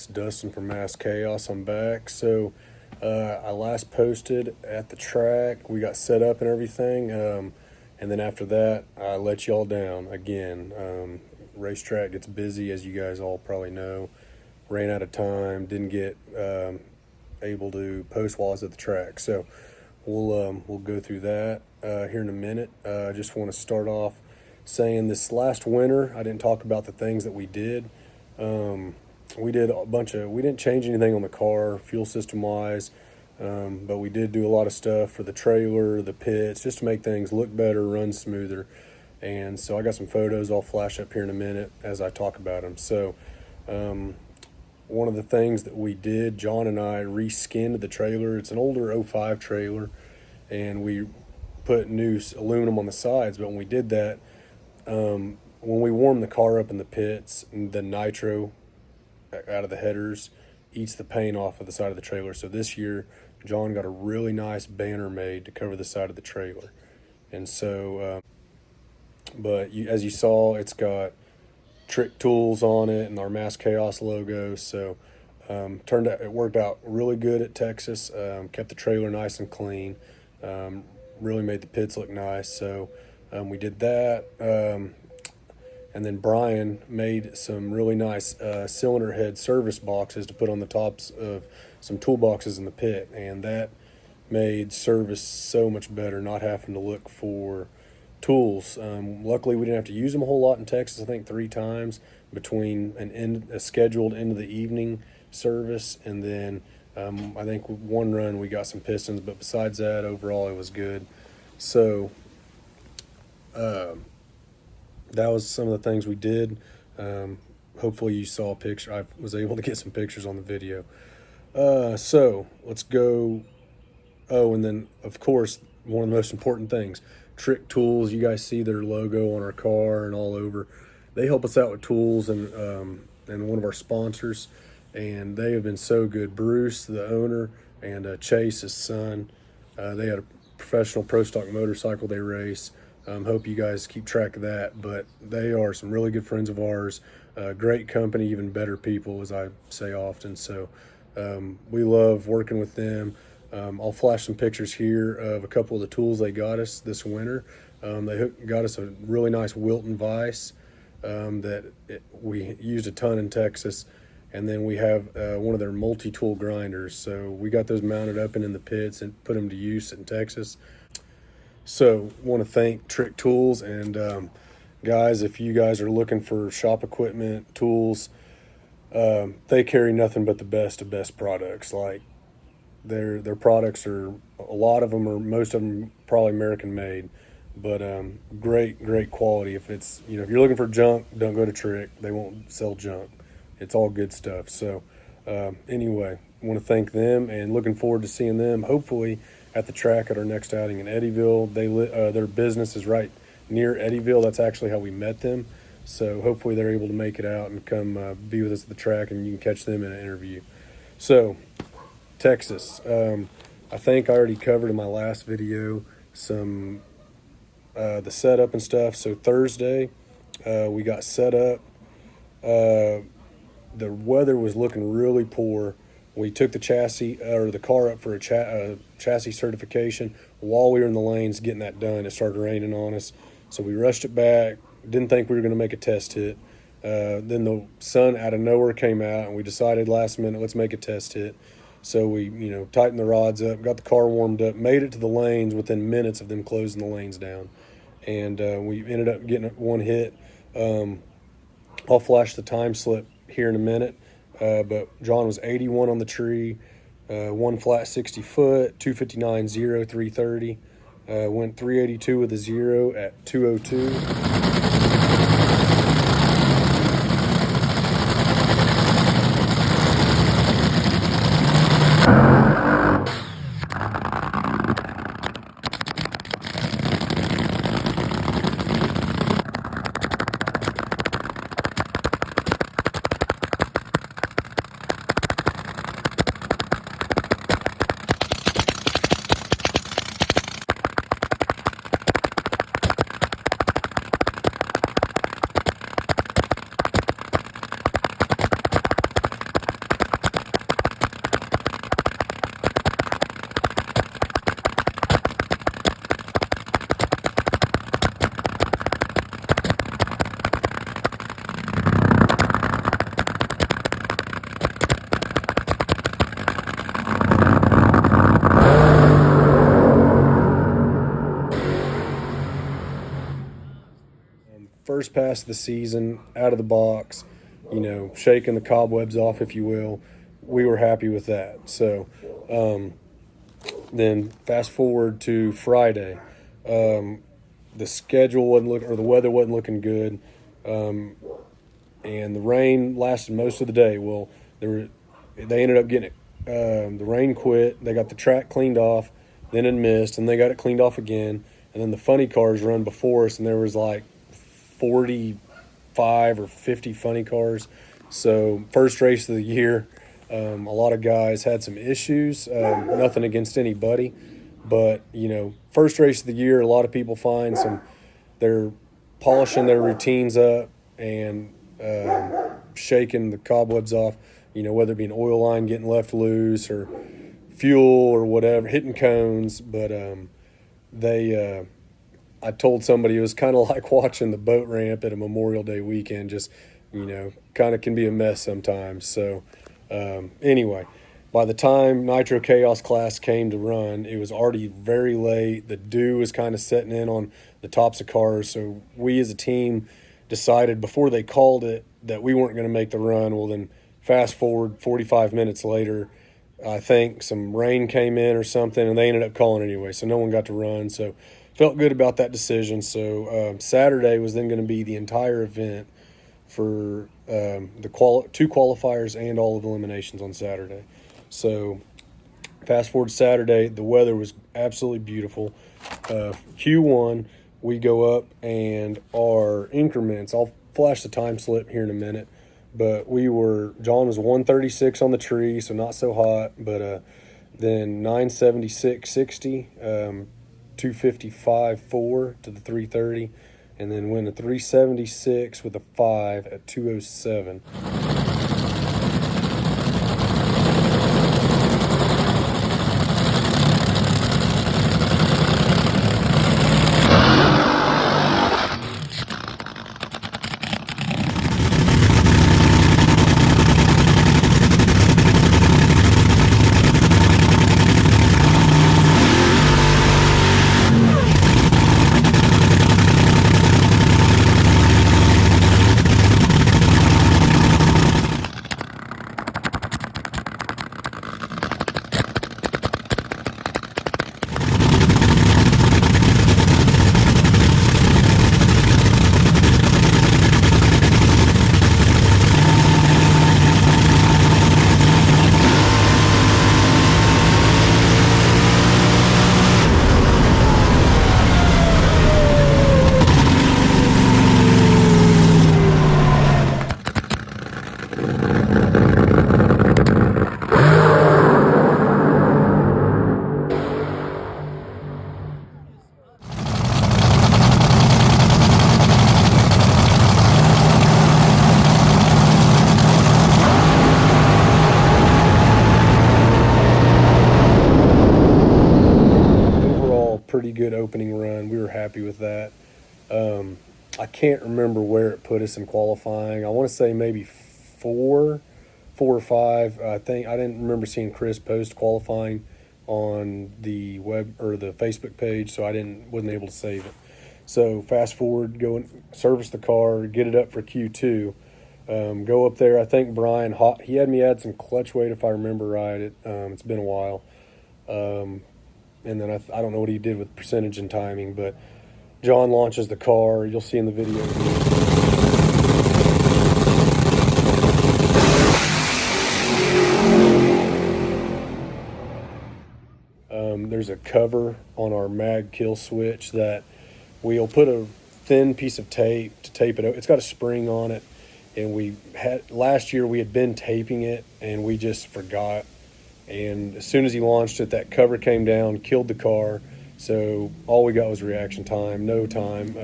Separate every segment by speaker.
Speaker 1: Dustin from Mass Chaos. I'm back. So I last posted at the track. We got set up and everything. And then after that, I let y'all down again. Racetrack gets busy, as you guys all probably know. Ran out of time. Didn't get able to post while I was at the track. So we'll go through that here in a minute. I just want to start off saying this last winter, I didn't talk about the things that we did. We didn't change anything on the car, fuel system wise, but we did do a lot of stuff for the trailer, the pits, just to make things look better, run smoother. And so I got some photos I'll flash up here in a minute as I talk about them. So one of the things that we did, John and I reskinned the trailer. It's an older '05 trailer, and we put new aluminum on the sides. But when we did that, when we warm the car up in the pits, the nitro out of the headers eats the paint off of the side of the trailer. So this year, John got a really nice banner made to cover the side of the trailer. And so, as you saw, it's got Trick Tools on it and our Mass Chaos logo. So it worked out really good at Texas. Kept the trailer nice and clean. Really made the pits look nice. So we did that. And then Brian made some really nice cylinder head service boxes to put on the tops of some toolboxes in the pit. And that made service so much better, not having to look for tools. Luckily, we didn't have to use them a whole lot in Texas. I think 3 times between a scheduled end of the evening service, and then I think one run we got some pistons. But besides that, overall, it was good. So that was some of the things we did. Hopefully you saw a picture. I was able to get some pictures on the video. So let's go. Oh, and then of course, one of the most important things, Trick Tools. You guys see their logo on our car and all over. They help us out with tools, and one of our sponsors, and they have been so good. Bruce, the owner, and Chase, his son. They had a professional pro stock motorcycle they race. Hope you guys keep track of that, but they are some really good friends of ours. Great company, even better people, as I say often. So we love working with them. I'll flash some pictures here of a couple of the tools they got us this winter. They got us a really nice Wilton vise we used a ton in Texas. And then we have one of their multi-tool grinders. So we got those mounted up and in the pits and put them to use in Texas. So want to thank Trick Tools, and guys, if you guys are looking for shop equipment, tools, they carry nothing but the best of best products. Like their products are, a lot of them, or most of them, probably American made, but great quality. If it's, if you're looking for junk, don't go to Trick. They won't sell junk. It's all good stuff. So anyway, I want to thank them, and looking forward to seeing them hopefully at the track at our next outing in Eddyville. Their business is right near Eddyville. That's actually how we met them. So hopefully they're able to make it out and come be with us at the track, and you can catch them in an interview. So Texas, I think I already covered in my last video some the setup and stuff. So Thursday we got set up. The weather was looking really poor. We took the the car up for a chassis certification. While we were in the lanes getting that done, it started raining on us. So we rushed it back. Didn't think we were going to make a test hit. Then the sun out of nowhere came out, and we decided last minute, let's make a test hit. So we, tightened the rods up, got the car warmed up, made it to the lanes within minutes of them closing the lanes down. And we ended up getting one hit. I'll flash the time slip here in a minute. But John was 81 on the tree, one flat 60 foot, 259 0, 330. Went 382 with a 0 at 202. first pass of the season, out of the box, shaking the cobwebs off, if you will. We were happy with that. So then fast forward to Friday. The schedule wasn't looking, or the weather wasn't looking good, and the rain lasted most of the day. Well, they ended up getting it. The rain quit. They got the track cleaned off, then it missed, and they got it cleaned off again. And then the funny cars run before us, and there was like 45 or 50 funny cars. So first race of the year, a lot of guys had some issues. Nothing against anybody, but first race of the year, a lot of people find they're polishing their routines up and shaking the cobwebs off. Whether it be an oil line getting left loose or fuel or whatever, hitting cones. But I told somebody it was kind of like watching the boat ramp at a Memorial Day weekend. Just kind of can be a mess sometimes. So anyway, by the time Nitro Chaos class came to run, it was already very late. The dew was kind of setting in on the tops of cars. So we as a team decided before they called it that we weren't going to make the run. Well, then fast forward 45 minutes later, I think some rain came in or something, and they ended up calling anyway. So no one got to run. So felt good about that decision. Saturday was then going to be the entire event for the two qualifiers and all of the eliminations on Saturday. So fast forward to Saturday, the weather was absolutely beautiful. Q1, we go up and our increments, I'll flash the time slip here in a minute, but John was 136 on the tree, so not so hot, but then 976.60, 255.4 to the 330, and then went a 376 with a 5 at 207. Pretty good opening run. We were happy with that. I can't remember where it put us in qualifying. I want to say maybe four or five. I didn't remember seeing Chris post qualifying on the web or the Facebook page, so wasn't able to save it. So fast forward, go and service the car, get it up for Q2. Go up there. I think Brian he had me add some clutch weight if I remember right. It's been a while. And then I don't know what he did with percentage and timing, but John launches the car. You'll see in the video. There's a cover on our mag kill switch that we'll put a thin piece of tape to tape it. It's got a spring on it, and last year we had been taping it, and we just forgot. And as soon as he launched it, that cover came down, killed the car. So all we got was reaction time, no time.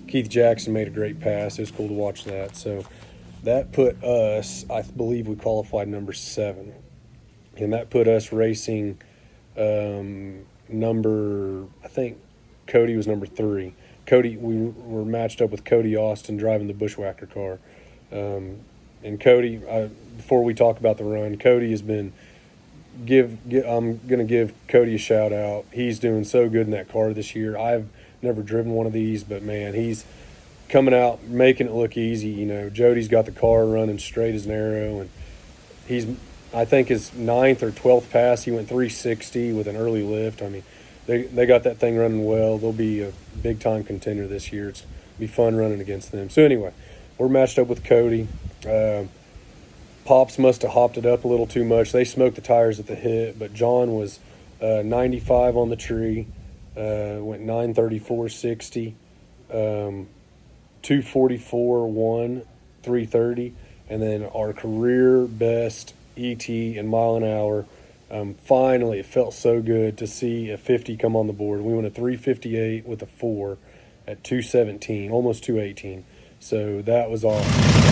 Speaker 1: Keith Jackson made a great pass. It was cool to watch that. So that put us, I believe we qualified number 7. And that put us racing I think Cody was number 3. We were matched up with Cody Austin driving the Bushwhacker car. And Cody, before we talk about the run, Cody has been... I'm going to give Cody a shout out. He's doing so good in that car this year. I've never driven one of these, but man, he's coming out, making it look easy. You know, Jody's got the car running straight as an arrow, and he's, I think, his 9th or 12th pass, he went 360 with an early lift. I mean, they got that thing running well. They'll be a big-time contender this year. It's be fun running against them. So anyway, we're matched up with Cody. Pops must have hopped it up a little too much. They smoked the tires at the hit, but John was 95 on the tree, went 934.60, 244.1, 330, and then our career best ET in mile an hour. Finally, it felt so good to see a 50 come on the board. We went a 358 with a 4 at 217, almost 218. So that was awesome.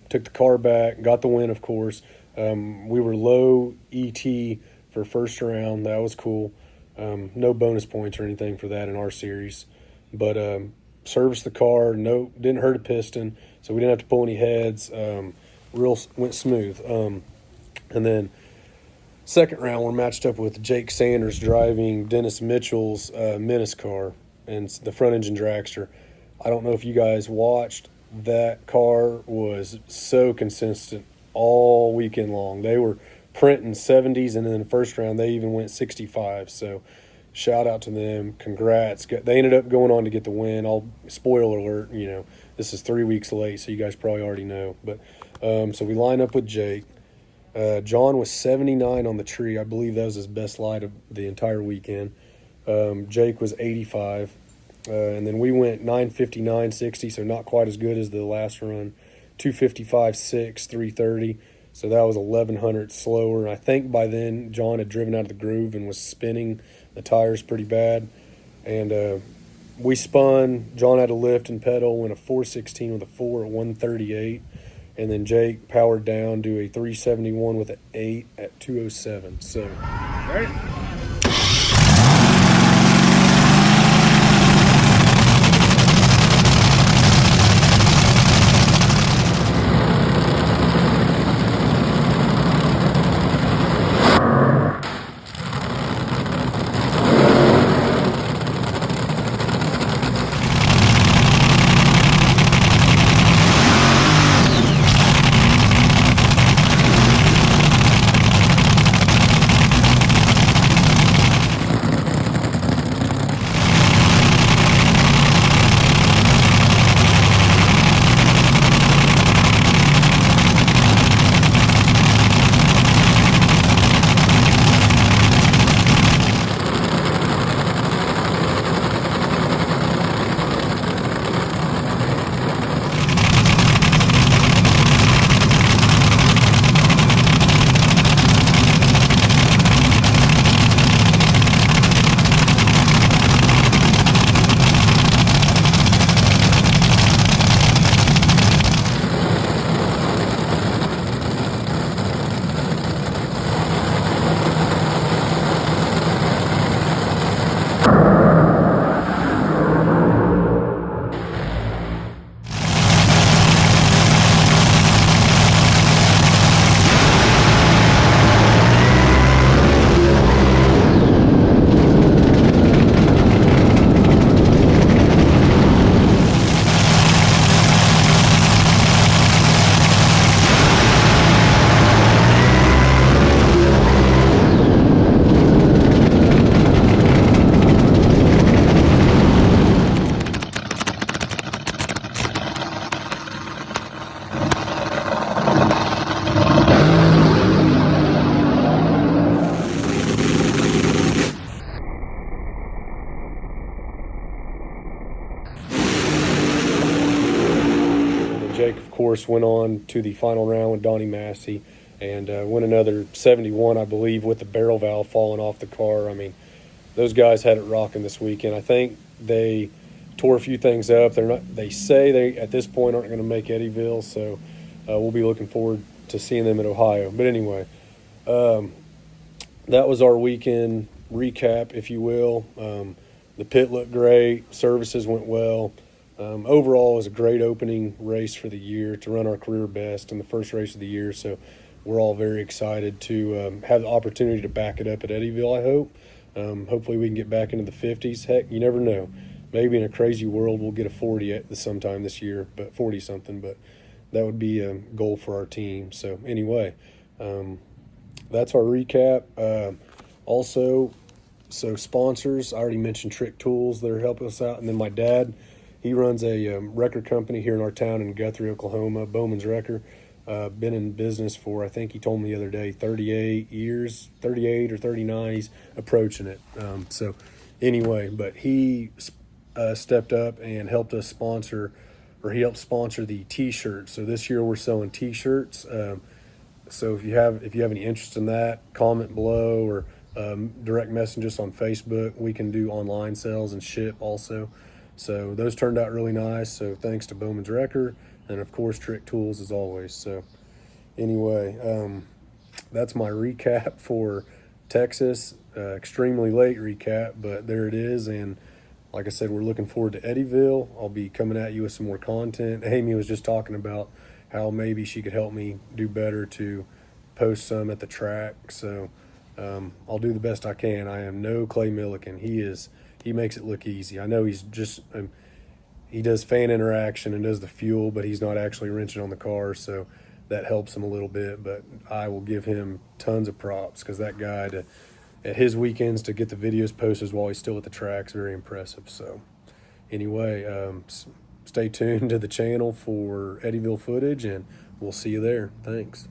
Speaker 1: Took the car back, got the win, of course. We were low ET for first round. That was cool. No bonus points or anything for that in our series. But serviced the car. No, didn't hurt a piston, so we didn't have to pull any heads. Went smooth. And then second round, we're matched up with Jake Sanders driving Dennis Mitchell's Menace car and the front engine dragster. I don't know if you guys watched. That car was so consistent all weekend long. They were printing 70s, and in the first round, they even went 65. So shout out to them. Congrats. They ended up going on to get the win. Spoiler alert, you know, this is 3 weeks late, so you guys probably already know. But so we line up with Jake. John was 79 on the tree. I believe that was his best light of the entire weekend. Jake was 85. And then we went 959.60, so not quite as good as the last run. 255.6, 330. So that was 1,100 slower. And I think by then John had driven out of the groove and was spinning the tires pretty bad. And we spun. John had a lift and pedal, went a 416 with a 4 at 138. And then Jake powered down to a 371 with an 8 at 207. So,
Speaker 2: ready?
Speaker 1: Jake, of course, went on to the final round with Donnie Massey and went another 71, I believe, with the barrel valve falling off the car. I mean, those guys had it rocking this weekend. I think they tore a few things up. They say they at this point aren't going to make Eddyville, so we'll be looking forward to seeing them at Ohio. But anyway, that was our weekend recap, if you will. The pit looked great. Services went well. Overall, it was a great opening race for the year to run our career best in the first race of the year. So we're all very excited to have the opportunity to back it up at Eddyville, I hope. Hopefully we can get back into the 50s. Heck, you never know. Maybe in a crazy world we'll get a 40 sometime this year, but 40-something. But that would be a goal for our team. So anyway, that's our recap. Also, sponsors, I already mentioned Trick Tools that are helping us out. And then my dad, he runs a record company here in our town in Guthrie, Oklahoma, Bowman's Record. Been in business for, I think he told me the other day, 38 years, 38 or 39. He's approaching it. So anyway, but he stepped up and helped us sponsor, or he helped sponsor the T-shirts. So this year we're selling T-shirts. So if you have any interest in that, comment below or direct message us on Facebook. We can do online sales and ship also. So those turned out really nice. So thanks to Bowman's Record and of course Trick Tools as always. So anyway, that's my recap for Texas. Extremely late recap, but there it is. And like I said, we're looking forward to Eddyville. I'll be coming at you with some more content. Amy was just talking about how maybe she could help me do better to post some at the track. So I'll do the best I can. I am no Clay Milliken. He makes it look easy. I know he's just he does fan interaction and does the fuel, but he's not actually wrenching on the car, so that helps him a little bit. But I will give him tons of props because that guy at his weekends to get the videos posted while he's still at the track is very impressive. So anyway, stay tuned to the channel for Eddyville footage, and we'll see you there. Thanks.